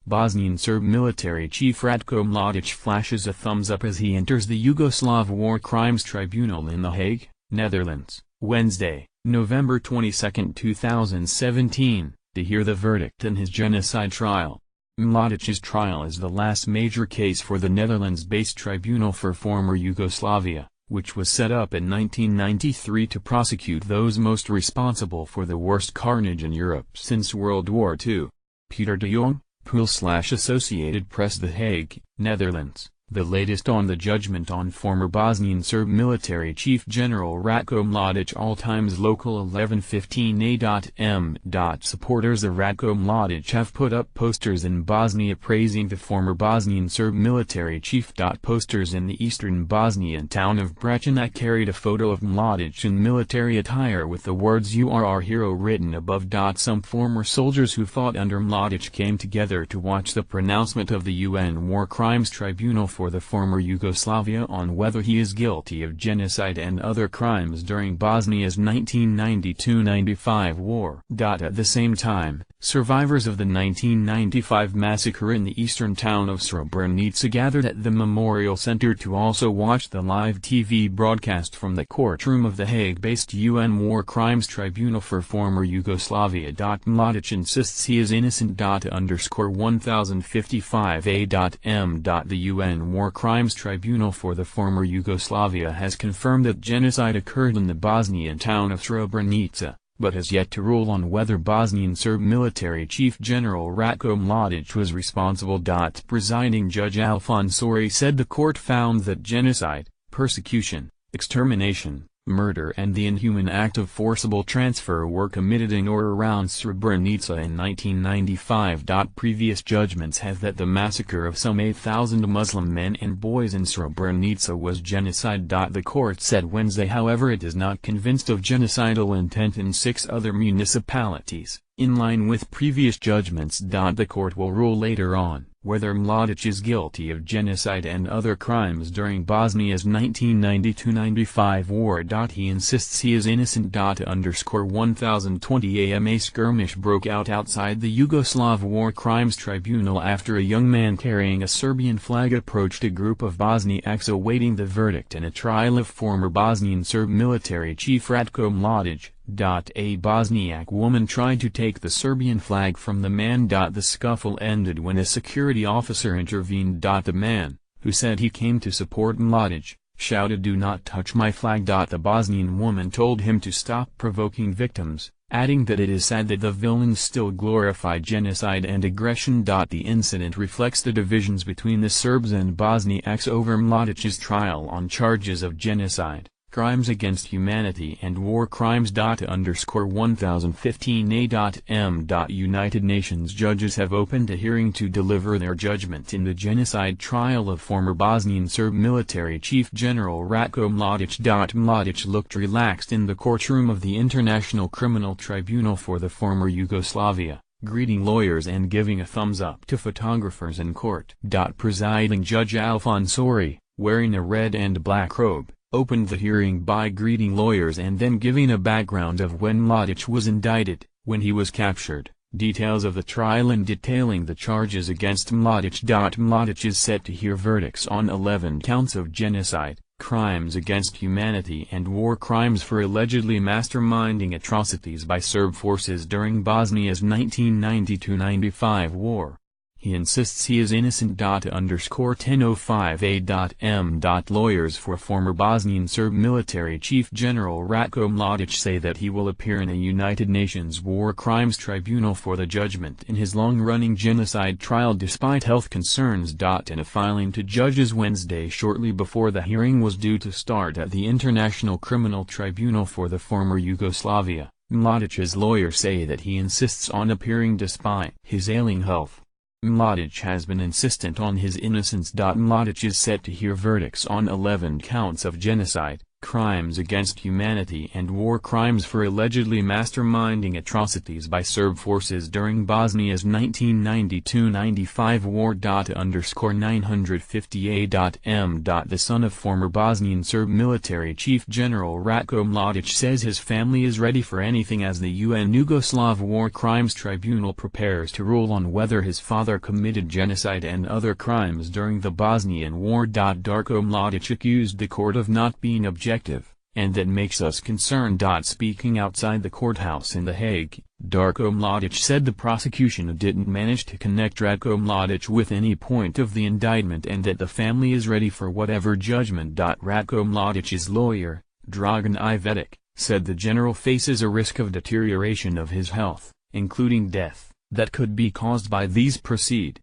Bosnian Serb military chief Ratko Mladic flashes a thumbs up as he enters the Yugoslav War Crimes Tribunal in The Hague, Netherlands, Wednesday, November 22, 2017, to hear the verdict in his genocide trial. Mladic's trial is the last major case for the Netherlands-based Tribunal for Former Yugoslavia, which was set up in 1993 to prosecute those most responsible for the worst carnage in Europe since World War II. Peter de Jong, Pool/Associated Press, The Hague, Netherlands. The latest on the judgment on former Bosnian Serb military chief General Ratko Mladic. All times local 11:15 a.m. Supporters of Ratko Mladic have put up posters in Bosnia praising the former Bosnian Serb military chief. Posters in the eastern Bosnian town of Bratunac carried a photo of Mladic in military attire with the words "You are our hero" written above. Some former soldiers who fought under Mladic came together to watch the pronouncement of the UN War Crimes Tribunal for the former Yugoslavia on whether he is guilty of genocide and other crimes during Bosnia's 1992-95 war. At the same time, survivors of the 1995 massacre in the eastern town of Srebrenica gathered at the Memorial Center to also watch the live TV broadcast from the courtroom of the Hague-based UN War Crimes Tribunal for former Yugoslavia. Mladic insists he is innocent. _1055 a.m. The UN War Crimes Tribunal for the former Yugoslavia has confirmed that genocide occurred in the Bosnian town of Srebrenica, but has yet to rule on whether Bosnian Serb military chief General Ratko Mladic was responsible. Presiding Judge Alfan Sori said the court found that genocide, persecution, extermination, murder and the inhuman act of forcible transfer were committed in or around Srebrenica in 1995. Previous judgments have that the massacre of some 8,000 Muslim men and boys in Srebrenica was genocide. The court said Wednesday, however, it is not convinced of genocidal intent in 6 other municipalities, in line with previous judgments. The court will rule later on whether Mladic is guilty of genocide and other crimes during Bosnia's 1992-95 war. He insists he is innocent. 1020 am. A skirmish broke out outside the Yugoslav War Crimes Tribunal after a young man carrying a Serbian flag approached a group of Bosniaks awaiting the verdict in a trial of former Bosnian Serb military chief Ratko Mladic. A Bosniak woman tried to take the Serbian flag from the man. The scuffle ended when a security officer intervened. The man, who said he came to support Mladic, shouted, "Do not touch my flag." The Bosnian woman told him to stop provoking victims, adding that it is sad that the villains still glorify genocide and aggression. The incident reflects the divisions between the Serbs and Bosniaks over Mladic's trial on charges of genocide, crimes against humanity and war crimes. 1015 a.m. United Nations judges have opened a hearing to deliver their judgment in the genocide trial of former Bosnian Serb military chief General Ratko Mladic. Mladic looked relaxed in the courtroom of the International Criminal Tribunal for the former Yugoslavia, greeting lawyers and giving a thumbs up to photographers in court. Presiding Judge Alfan Sori, wearing a red and black robe, opened the hearing by greeting lawyers and then giving a background of when Mladic was indicted, when he was captured, details of the trial and detailing the charges against Mladic. Mladic is set to hear verdicts on 11 counts of genocide, crimes against humanity and war crimes for allegedly masterminding atrocities by Serb forces during Bosnia's 1992-95 war. He insists he is innocent. 10:05 a.m. Lawyers for former Bosnian Serb military chief General Ratko Mladic say that he will appear in a United Nations War Crimes Tribunal for the judgment in his long-running genocide trial despite health concerns. In a filing to judges Wednesday shortly before the hearing was due to start at the International Criminal Tribunal for the former Yugoslavia, Mladic's lawyers say that he insists on appearing despite his ailing health. Mladic has been insistent on his innocence. Mladic is set to hear verdicts on 11 counts of genocide, crimes against humanity and war crimes for allegedly masterminding atrocities by Serb forces during Bosnia's 1992-95 war. 950a.m. The son of former Bosnian Serb military chief General Ratko Mladic says his family is ready for anything as the UN Yugoslav War Crimes Tribunal prepares to rule on whether his father committed genocide and other crimes during the Bosnian War. Darko Mladic accused the court of not being objective, and that makes us concerned. Speaking outside the courthouse in The Hague, Darko Mladic said the prosecution didn't manage to connect Ratko Mladic with any point of the indictment and that the family is ready for whatever judgment. Ratko Mladic's lawyer, Dragan Ivedic, said the general faces a risk of deterioration of his health, including death, that could be caused by these proceedings.